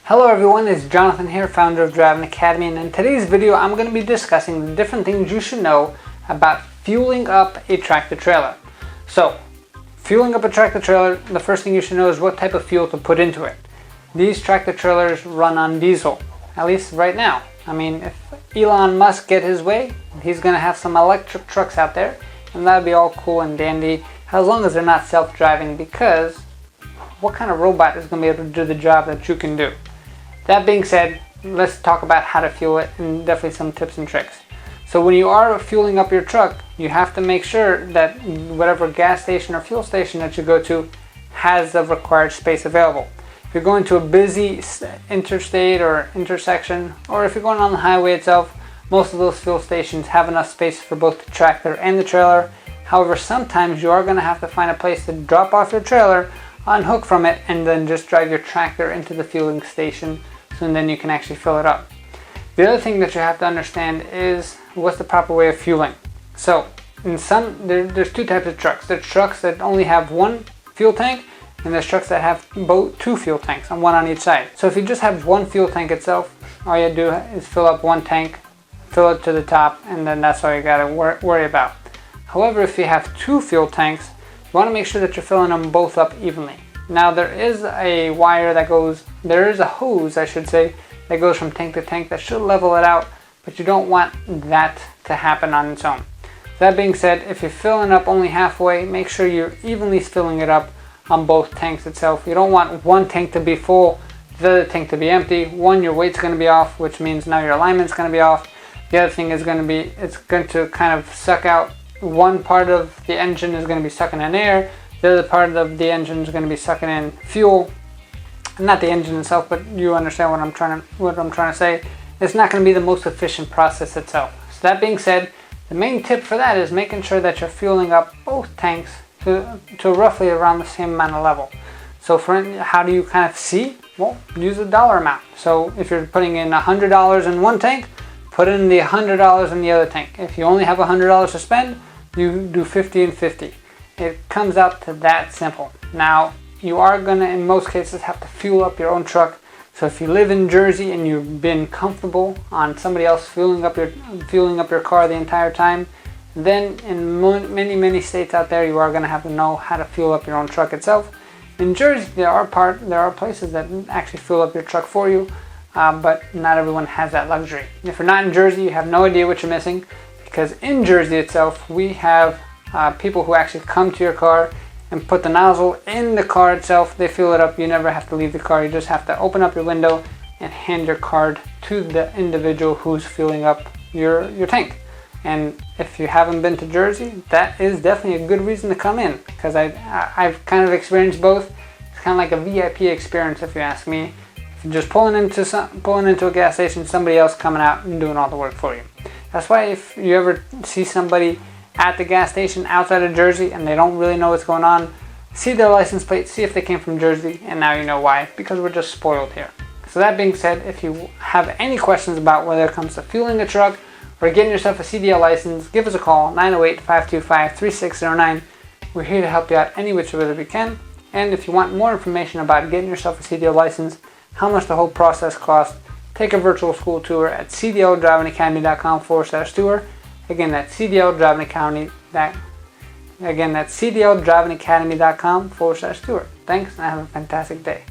Hello everyone, it's Jonathan here, founder of Driving Academy, and in today's video I'm going to be discussing the different things you should know about fueling up a tractor trailer. So, fueling up a tractor trailer, the first thing you should know is what type of fuel to put into it. These tractor trailers run on diesel, at least right now. I mean, if Elon Musk get his way, he's going to have some electric trucks out there, and that'd be all cool and dandy, as long as they're not self-driving, because what kind of robot is going to be able to do the job that you can do? That being said, let's talk about how to fuel it and definitely some tips and tricks. So when you are fueling up your truck, you have to make sure that whatever gas station or fuel station that you go to has the required space available. If you're going to a busy interstate or intersection, or if you're going on the highway itself, most of those fuel stations have enough space for both the tractor and the trailer. However, sometimes you are going to have to find a place to drop off your trailer, unhook from it, and then just drive your tractor into the fueling station, so then you can actually fill it up. The other thing that you have to understand is what's the proper way of fueling. So in there's two types of trucks. There's trucks that only have one fuel tank, and there's trucks that have two fuel tanks, and one on each side. So if you just have one fuel tank itself, all you do is fill up one tank, fill it to the top, and then that's all you gotta worry about. However, if you have two fuel tanks, you want to make sure that you're filling them both up evenly. Now there is a hose, I should say, that goes from tank to tank that should level it out, but you don't want that to happen on its own. That being said, if you're filling up only halfway, make sure you're evenly filling it up on both tanks itself. You don't want one tank to be full, the other tank to be empty. One, your weight's going to be off, which means now your alignment's going to be off. The other thing is going to be, it's going to kind of suck out. One part of the engine is going to be sucking in air. The other part of the engine is going to be sucking in fuel. Not the engine itself, but you understand what I'm trying to say. It's not going to be the most efficient process itself. So that being said, the main tip for that is making sure that you're fueling up both tanks to roughly around the same amount of level. So how do you kind of see? Well, use a dollar amount. So if you're putting in $100 in one tank, put in the $100 in the other tank. If you only have $100 to spend, you do 50 and 50. It comes out to that simple. Now, you are going to, in most cases, have to fuel up your own truck. So if you live in Jersey and you've been comfortable on somebody else fueling up your car the entire time, then in many states out there, you are going to have to know how to fuel up your own truck itself. In Jersey, there are places that actually fuel up your truck for you, but not everyone has that luxury. If you're not in Jersey, you have no idea what you're missing, because in Jersey itself, we have people who actually come to your car and put the nozzle in the car itself. They fill it up. You never have to leave the car. You just have to open up your window and hand your card to the individual who's filling up your tank. And if you haven't been to Jersey, that is definitely a good reason to come in, because I've kind of experienced both. It's kind of like a VIP experience, if you ask me. If you're just pulling into a gas station, somebody else coming out and doing all the work for you. That's why if you ever see somebody at the gas station outside of Jersey and they don't really know what's going on, see their license plate, see if they came from Jersey, and now you know why, because we're just spoiled here. So that being said, if you have any questions about whether it comes to fueling a truck or getting yourself a CDL license, give us a call, 908-525-3609. We're here to help you out any which way that we can. And if you want more information about getting yourself a CDL license, how much the whole process costs, take a virtual school tour at cdldrivingacademy.com/tour. Again, that's CDL Driving Academy. Again, that's cdldrivingacademy.com/tour. Thanks, and have a fantastic day.